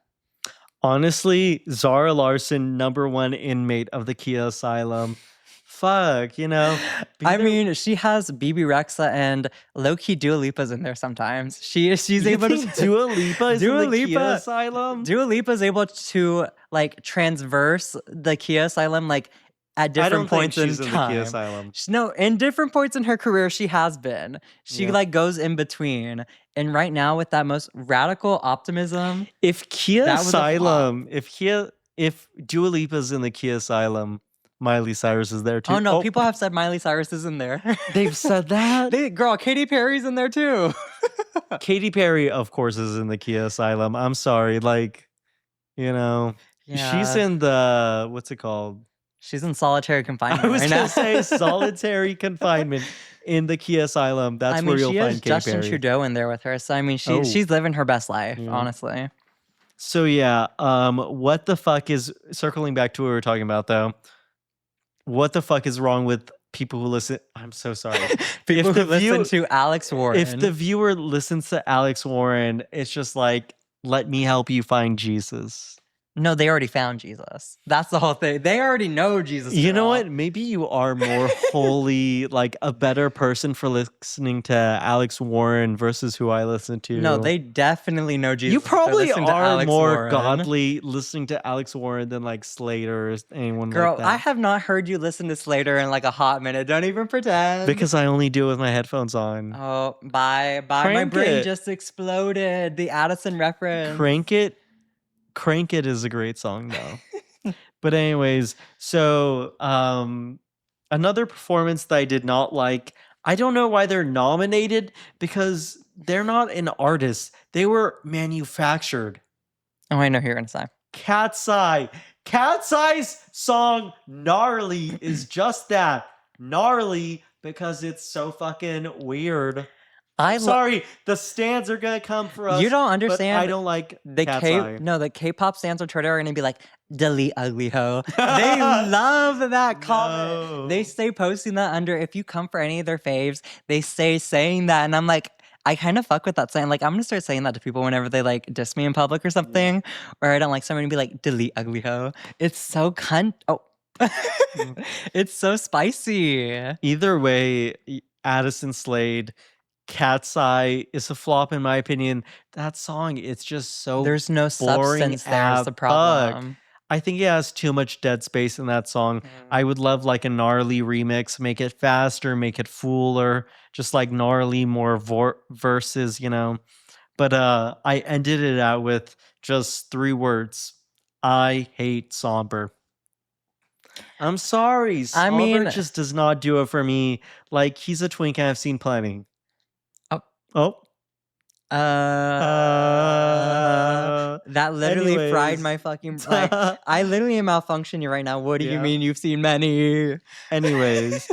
Honestly, Zara Larsson, #1 inmate of the Kia Asylum. Fuck, you know.
I mean, she has BB Rexa and low-key Dua Lipa's in there sometimes. She's able to
Dua Lipa is in the Kia Asylum?
Dua Lipa's able to like transverse the Kia Asylum like at different points in time.
The Kia Asylum.
No, in different points in her career, she has been. She like goes in between. And right now, with that most radical optimism,
if Kia Asylum, if Dua Lipa's in the Kia Asylum, Miley Cyrus is there too.
Oh no, people have said Miley Cyrus is in there.
They've said that?
Girl, Katy Perry's in there too.
Katy Perry, of course, is in the Kia Asylum. I'm sorry, like, you know, she's in the, what's it called?
She's in solitary confinement.
I was gonna say solitary confinement in the Kia Asylum. That's where you'll find Katy
Justin
Perry.
Trudeau in there with her. So I mean, she's living her best life, honestly.
So yeah, what the fuck is, circling back to what we were talking about though? What the fuck is wrong with people who listen? I'm so sorry.
People who listen to Alex Warren.
If the viewer listens to Alex Warren, it's just like, let me help you find Jesus.
No, they already found Jesus. That's the whole thing. They already know Jesus.
You know what? Maybe you are more holy, like a better person for listening to Alex Warren versus who I listen to.
No, they definitely know Jesus.
You probably are more godly listening to Alex Warren than like Slater or anyone
Girl,
like that.
I have not heard you listen to Slater in like a hot minute. Don't even pretend.
Because I only do it with my headphones on.
Oh, bye. My brain just exploded. The Addison reference.
Crank It is a great song though. But anyways, so another performance that I did not like. I don't know why they're nominated because they're not an artist. They were manufactured.
Oh, I know who you're gonna say.
Cat's Eye. Cat's Eye's song Gnarly is just that. Gnarly because it's so fucking weird. Sorry, the stands are gonna come for us.
You don't understand.
I don't like the
the K-pop stands on Twitter are gonna be like, delete ugly hoe. They love that comment. No. They stay posting that under. If you come for any of their faves, they stay saying that, and I'm like, I kind of fuck with that saying. Like, I'm gonna start saying that to people whenever they like diss me in public or something, or I don't like someone to be like, delete ugly hoe. It's so it's so spicy.
Either way, Addison Slade. Cat's Eye is a flop in my opinion. That song, it's just so
there's no substance there's the problem.
I think it has too much dead space in that song. I would love like a gnarly remix, make it faster, make it fuller, just like gnarly more verses, you know. But I ended it out with just 3 words. I hate Somber. I'm sorry. Somber just does not do it for me. Like, he's a twink and I've seen plenty.
That literally fried my fucking like, I literally am malfunctioning right now. What do you mean you've seen many?
Anyways,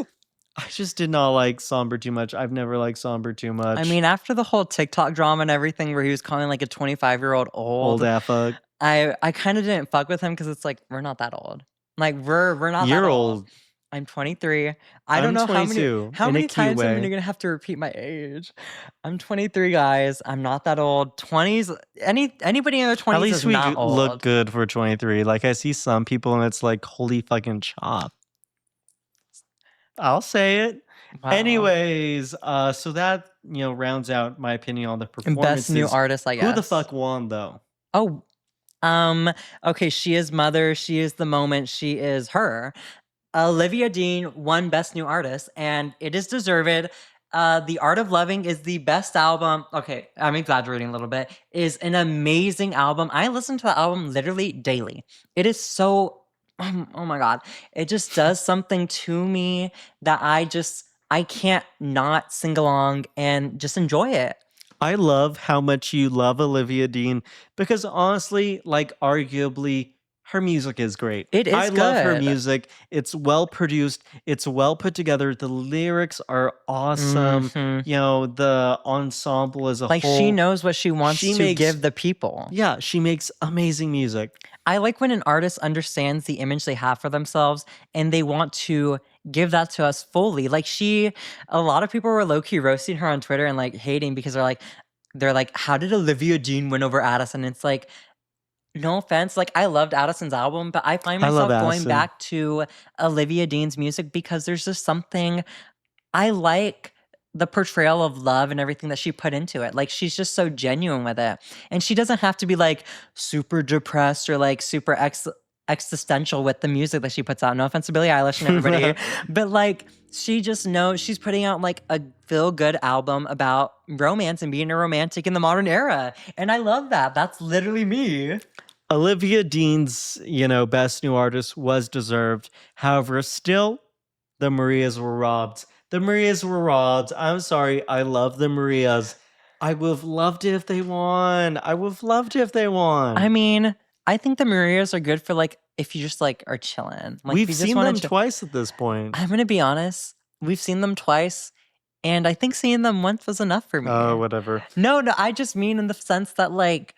I just did not like Somber too much. I've never liked Somber too much.
I mean, after the whole TikTok drama and everything where he was calling like a 25-year-old old
fuck.
I kind of didn't fuck with him because it's like, we're not that old. Like, we're not
You're
that
old.
I'm 23. I don't know
22,
how many times I'm gonna have to repeat my age. I'm 23, guys. I'm not that old. 20s. Anybody in their 20s
At least
is not old.
Look good for 23. Like, I see some people and it's like, holy fucking chop. I'll say it. Wow. Anyways, so that rounds out my opinion on the performances.
Best new artist, I guess.
Who the fuck won though?
Oh, okay. She is Mother. She is the moment. She is her. Olivia Dean won Best New Artist, and it is deserved. The Art of Loving is the best album. Okay, I'm exaggerating a little bit. Is an amazing album. I listen to the album literally daily. It is so, oh my God. It just does something to me that I can't not sing along and just enjoy it.
I love how much you love Olivia Dean because honestly, like arguably, her music is great.
I
love her music. It's well produced. It's well put together. The lyrics are awesome. Mm-hmm. The ensemble as a whole.
Like, she knows what she wants to give the people.
Yeah, she makes amazing music.
I like when an artist understands the image they have for themselves and they want to give that to us fully. Like, a lot of people were low-key roasting her on Twitter and like hating because they're like, how did Olivia Dean win over Addison? And it's like, No offense, like I loved Addison's album, but I find
I love
myself going
Addison.
back to Olivia Dean's music because there's just something I like the portrayal of love and everything that she put into it. Like she's just so genuine with it. And she doesn't have to be like super depressed or like super existential with the music that she puts out. No offense to Billie Eilish and everybody, but like she just knows she's putting out like a feel good album about romance and being a romantic in the modern era. And I love that. That's literally me.
Olivia Dean's, best new artist was deserved. However, still, the Marias were robbed. The Marias were robbed. I'm sorry. I love the Marias. I would have loved it if they won. I would have loved it if they won.
I mean, I think the Marias are good for like if you just like are chilling. Like,
we've seen them twice at this point.
I'm gonna be honest. We've seen them twice, and I think seeing them once was enough for me.
Oh, whatever.
No, I just mean in the sense that like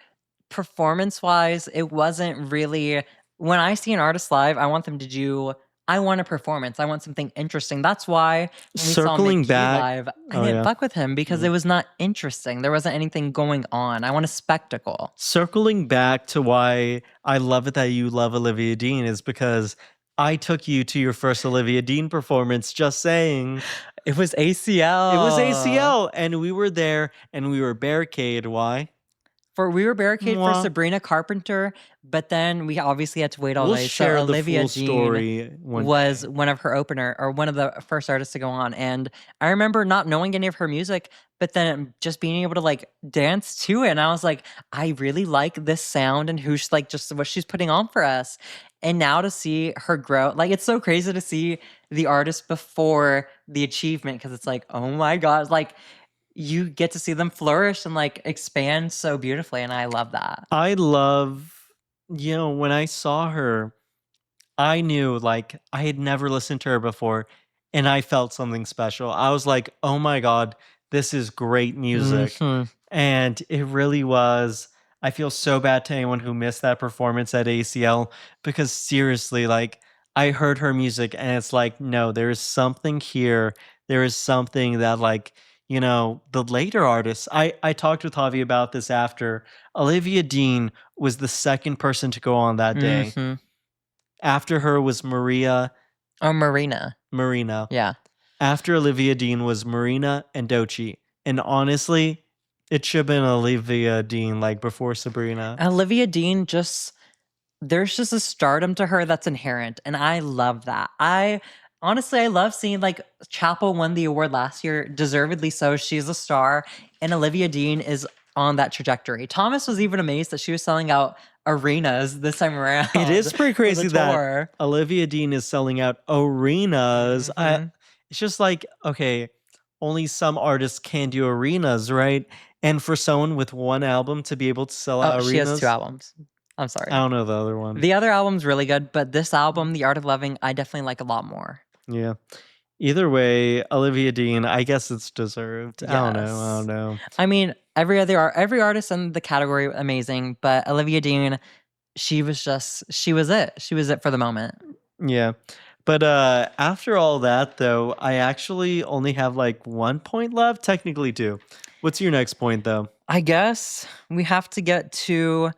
performance-wise, it wasn't really. When I see an artist live, I want them to do. I want a performance. I want something interesting. That's why when we
Circling
saw
back
live, I didn't fuck with him because it was not interesting. There wasn't anything going on. I want a spectacle.
Circling back to why I love it that you love Olivia Dean is because I took you to your first Olivia Dean performance. Just saying.
It was ACL.
It was ACL, and we were there, and we were barricaded. Why?
We were barricaded for Sabrina Carpenter, but then we obviously had to wait all day.
Share
so Olivia
the full story
was one of her opener or one of the first artists to go on. And I remember not knowing any of her music, but then just being able to like dance to it. And I was like, I really like this sound and who's like just what she's putting on for us. And now to see her grow, like it's so crazy to see the artist before the achievement because it's like, oh my God, like you get to see them flourish and like expand so beautifully. And I love that.
I love, when I saw her, I knew like I had never listened to her before and I felt something special. I was like, oh my God, this is great music. Mm-hmm. And it really was. I feel so bad to anyone who missed that performance at ACL because seriously, like I heard her music and it's like, no, there is something here. There is something that like, the later artists, I talked with Javi about this after. Olivia Dean was the second person to go on that day. Mm-hmm. After her was Marina.
Yeah.
After Olivia Dean was Marina and Doechii. And honestly, it should have been Olivia Dean, like before Sabrina.
Olivia Dean there's just a stardom to her that's inherent. And I love that. Honestly, I love seeing like Chapel won the award last year, deservedly so. She's a star, and Olivia Dean is on that trajectory. Thomas was even amazed that she was selling out arenas this time around.
It is pretty crazy that Olivia Dean is selling out arenas. Mm-hmm. It's just like, okay, only some artists can do arenas, right? And for someone with one album to be able to sell out arenas.
She has 2 albums. I'm sorry.
I don't know the other one.
The other album's really good, but this album, The Art of Loving, I definitely like a lot more.
Yeah. Either way, Olivia Dean, I guess it's deserved. Yes. I don't know.
I mean, every artist in the category amazing, but Olivia Dean, she was it. She was it for the moment.
Yeah. But after all that, though, I actually only have like 1 point left, technically 2. What's your next point, though?
I guess we have to get to.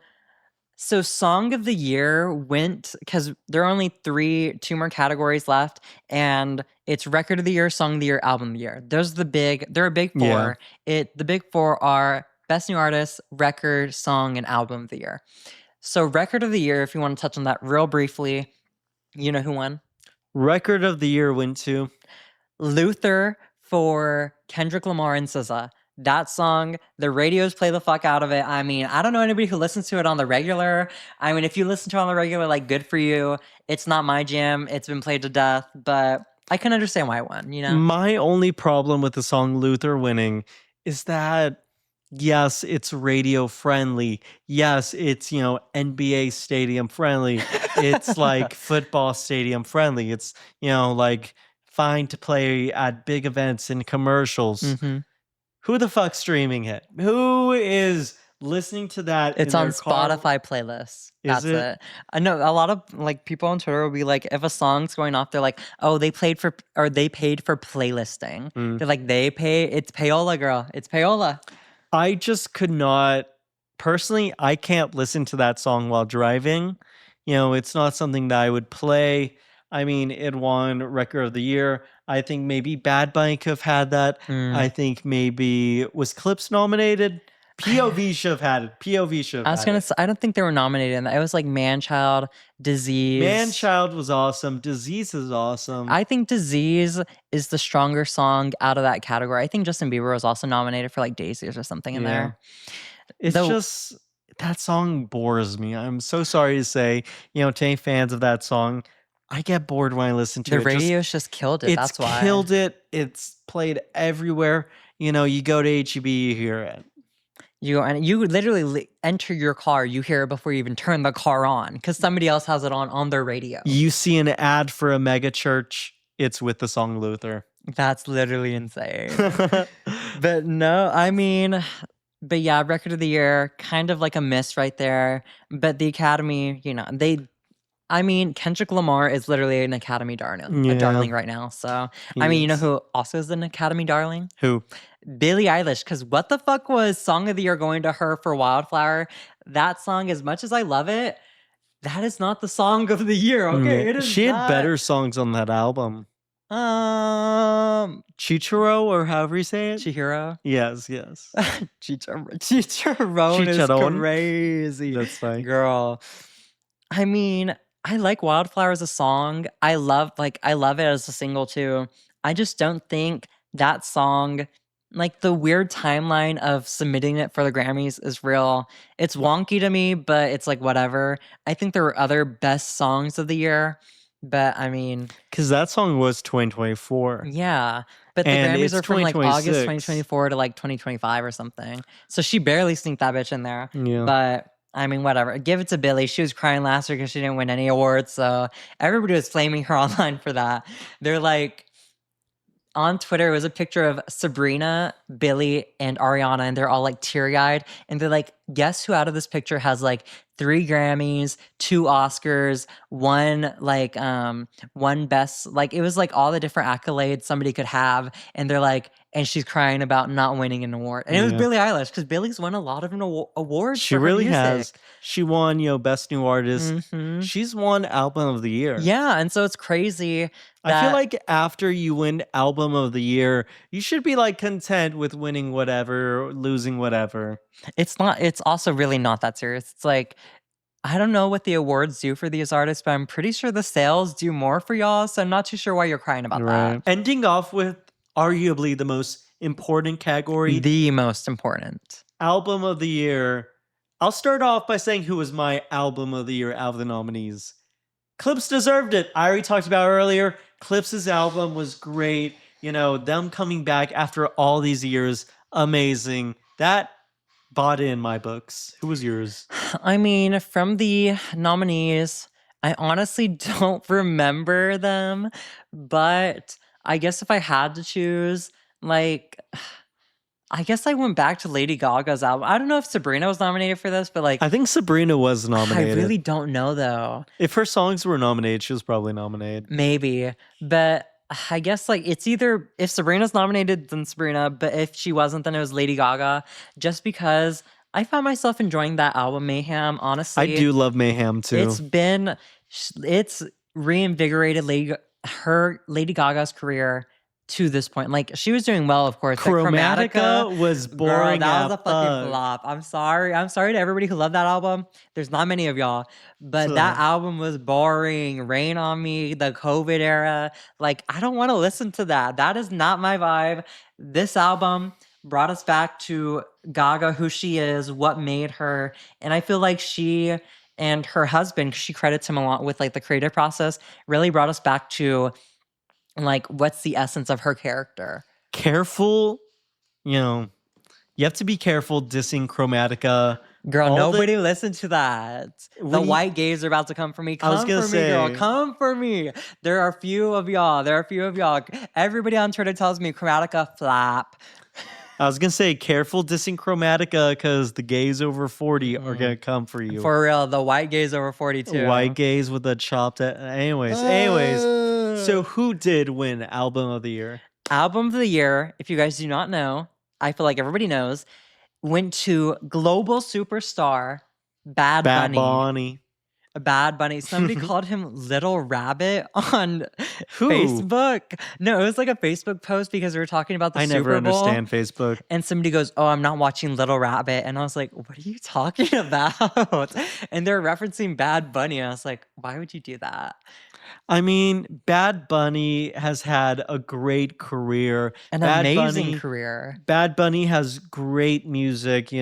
So Song of the Year went, because there are only 2 more categories left, and it's Record of the Year, Song of the Year, Album of the Year. They're a big 4. Yeah. The big 4 are Best New Artist, Record, Song, and Album of the Year. So Record of the Year, if you want to touch on that real briefly, you know who won?
Record of the Year went to?
Luther for Kendrick Lamar and SZA. That song, the radios play the fuck out of it. I mean, I don't know anybody who listens to it on the regular. I mean, if you listen to it on the regular, like, good for you. It's not my jam. It's been played to death, but I can understand why it won,
My only problem with the song Luther winning is that, yes, it's radio friendly. Yes, it's, NBA stadium friendly. It's like football stadium friendly. It's, like fine to play at big events and commercials. Mm-hmm. Who the fuck's streaming it? Who is listening to that?
It's on Spotify playlists. That's it. I know a lot of like people on Twitter will be like, if a song's going off, they're like, oh, they paid for playlisting. They're like, it's payola, girl. It's payola.
I just could not personally, I can't listen to that song while driving. It's not something that I would play. I mean, it won Record of the Year. I think maybe Bad Bunny could have had that. I think maybe was Clips nominated? POV should have had it. POV should have
I was
had
gonna
it.
say, I don't think they were nominated in that. It was like Man-Child, Disease.
Man-Child was awesome. Disease is awesome.
I think Disease is the stronger song out of that category. I think Justin Bieber was also nominated for like Daisies or something in there.
It's just that song bores me. I'm so sorry to say, to any fans of that song, I get bored when I listen to it.
The radio's just killed it. That's why.
It's killed it. It's played everywhere. You go to HEB, you hear it.
You literally enter your car, you hear it before you even turn the car on because somebody else has it on their radio.
You see an ad for a mega church, it's with the song Luther.
That's literally insane. But no, I mean, but yeah, Record of the Year, kind of like a miss right there. But the Academy, Kendrick Lamar is literally an Academy darling, a darling right now. So, you know who also is an Academy darling?
Who?
Billie Eilish, because what the fuck was Song of the Year going to her for Wildflower? That song, as much as I love it, that is not the Song of the Year, okay? It is
she had better songs on that album. Chichiro, or however you say it?
Chihiro?
Yes.
Chicharon is crazy.
That's fine.
Girl. I mean, I like Wildflower as a song. I love it as a single too. I just don't think that song, like the weird timeline of submitting it for the Grammys is real. It's wonky to me, but it's like whatever. I think there were other best songs of the year, but I mean,
because that song was 2024.
Yeah, but the Grammys are from like August 2024 to like 2025 or something. So she barely sneaked that bitch in there.
Yeah,
but I mean, whatever. Give it to Billie. She was crying last year because she didn't win any awards. So everybody was flaming her online for that. They're like, on Twitter, it was a picture of Sabrina, Billie, and Ariana, and they're all like teary-eyed. And they're like, guess who out of this picture has like 3 Grammys, 2 Oscars, one best, like it was like all the different accolades somebody could have. And they're like, and she's crying about not winning an award. And it was Billie Eilish, because Billie's won a lot of awards.
She really has. She won, Best New Artist.
Mm-hmm.
She's won Album of the Year.
Yeah, and so it's crazy.
I feel like after you win Album of the Year, you should be like content with winning whatever, losing whatever.
It's also really not that serious. It's like, I don't know what the awards do for these artists, but I'm pretty sure the sales do more for y'all. So I'm not too sure why you're crying about that.
Ending off with arguably the most important category.
The most important.
Album of the Year. I'll start off by saying who was my Album of the Year out of the nominees. Clips deserved it. I already talked about earlier. Clips' album was great. Them coming back after all these years, amazing. That bought in my books. Who was yours?
I mean, from the nominees, I honestly don't remember them, but I guess if I had to choose, like, I guess I went back to Lady Gaga's album. I don't know if Sabrina was nominated for this, but like,
I think Sabrina was nominated.
I really don't know though.
If her songs were nominated, she was probably nominated.
Maybe, but I guess like it's either if Sabrina's nominated, then Sabrina, but if she wasn't, then it was Lady Gaga. Just because I found myself enjoying that album, Mayhem. Honestly,
I do love Mayhem too.
It's reinvigorated Lady Gaga's career to this point. Like, she was doing well, of course.
Chromatica was boring.
Girl, that was a fucking flop. I'm sorry to everybody who loved that album. There's not many of y'all, but that album was boring. Rain on Me, the COVID era. Like, I don't want to listen to that. That is not my vibe. This album brought us back to Gaga, who she is, what made her. And I feel like she and her husband, she credits him a lot with like the creative process, really brought us back to like, what's the essence of her character?
Careful, you have to be careful dissing Chromatica.
Girl, nobody listened to that. The white gays are about to come for me. Come for me, girl. Come for me. There are a few of y'all. Everybody on Twitter tells me Chromatica flop.
I was going to say, careful dissing Chromatica because the gays over 40 are going to come for you.
For real, the white gays over 40 too.
White gays with a chopped... Anyways. So who did win Album of the Year?
Album of the Year, if you guys do not know, I feel like everybody knows, went to global superstar Bad
Bad
Bunny.
Bunny.
Bad Bunny. Somebody called him Little Rabbit on
Who?
Facebook. No, it was like a Facebook post because we were talking about the Super Bowl.
I never understand Facebook.
And somebody goes, "Oh, I'm not watching Little Rabbit." And I was like, "What are you talking about?" And they're referencing Bad Bunny. I was like, "Why would you do that?"
I mean, Bad Bunny has had a great career.
An amazing career.
Bad Bunny has great music,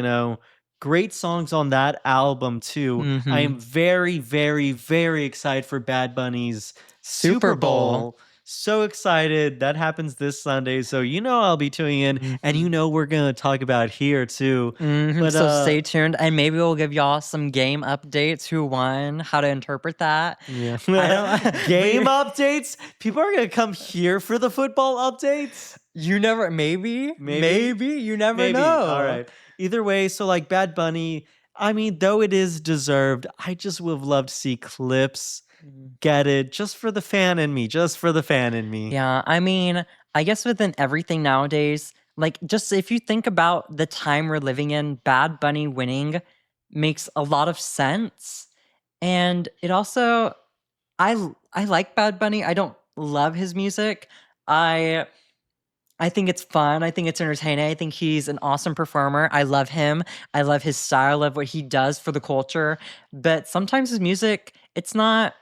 great songs on that album too. I am very, very, very excited for Bad Bunny's Super Bowl. So excited. That happens this Sunday. So I'll be tuning in, and we're going to talk about it here too.
But so stay tuned, and maybe we'll give y'all some game updates, who won, how to interpret that.
Yeah. Game updates? People are going to come here for the football updates?
You never, maybe, you never know.
All right. Either way, so like Bad Bunny, I mean, though it is deserved, I just would have loved to see clips. Get it? Just for the fan in me.
Yeah, I mean, I guess within everything nowadays, like just if you think about the time we're living in, Bad Bunny winning makes a lot of sense. And it also, I like Bad Bunny. I don't love his music. I think it's fun. I think it's entertaining. I think he's an awesome performer. I love him. I love his style of what he does for the culture. But sometimes his music, it's not,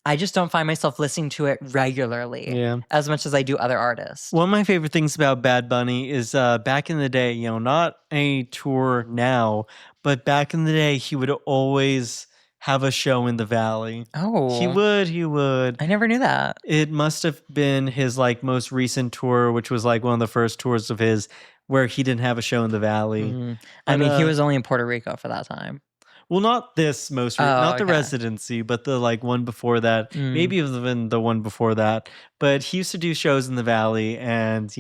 I just don't find myself listening to it regularly as much as I do other artists.
One of my favorite things about Bad Bunny is back in the day, not a tour now, but back in the day, he would always have a show in the Valley.
Oh.
He would.
I never knew that.
It must have been his most recent tour, which was one of the first tours of his where he didn't have a show in the Valley.
I mean, he was only in Puerto Rico for that time.
Well, not this not the residency, but the one before that. Maybe even the one before that. But he used to do shows in the Valley, and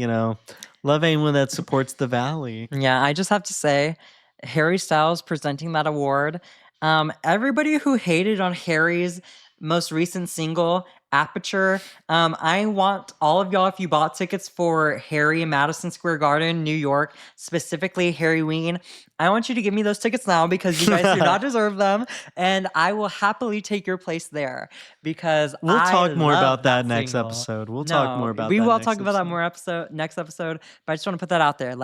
love anyone that supports the Valley.
Yeah, I just have to say, Harry Styles presenting that award. Everybody who hated on Harry's most recent single, Aperture, I want all of y'all, if you bought tickets for Harry in Madison Square Garden, New York, specifically Harry Ween, I want you to give me those tickets now because you guys do not deserve them, and I will happily take your place there because
we'll talk more about that next
single.
episode. We'll talk more about
we
that.
will talk about that next episode. But I just want to put that out there.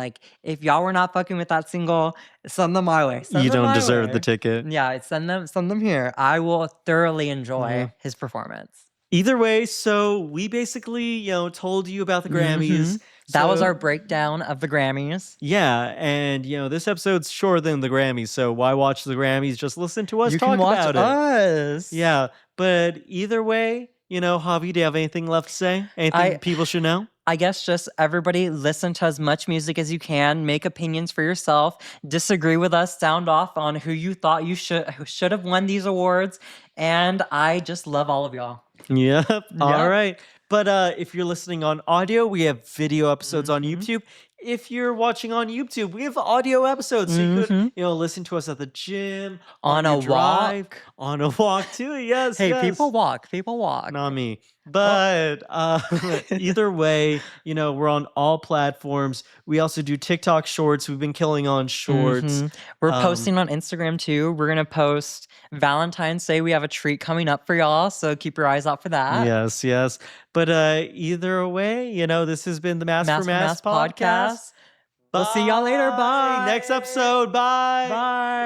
If y'all were not fucking with that single, send them my way.
You don't deserve the ticket.
Yeah, send them here. I will thoroughly enjoy his performance.
Either way, so we basically, told you about the Grammys.
That was our breakdown of the Grammys.
Yeah, and this episode's shorter than the Grammys, so why watch the Grammys? Just listen to us talk about it.
Us.
Yeah, but either way, Javi, do you have anything left to say? Anything people should know?
I guess just everybody listen to as much music as you can, make opinions for yourself, disagree with us, sound off on who you thought who should have won these awards, and I just love all of y'all.
Yep. All right. But if you're listening on audio, we have video episodes on YouTube. If you're watching on YouTube, we have audio episodes. So you could, listen to us at the gym,
on a walk.
On a walk too. Yes.
Hey, people walk.
Not me. But either way, we're on all platforms. We also do TikTok shorts. We've been killing on shorts.
We're posting on Instagram too. We're going to post Valentine's Day. We have a treat coming up for y'all. So keep your eyes out for that.
Yes. But either way, this has been the Masc4Masc podcast.
We'll see y'all later. Bye.
Next episode. Bye.
Bye.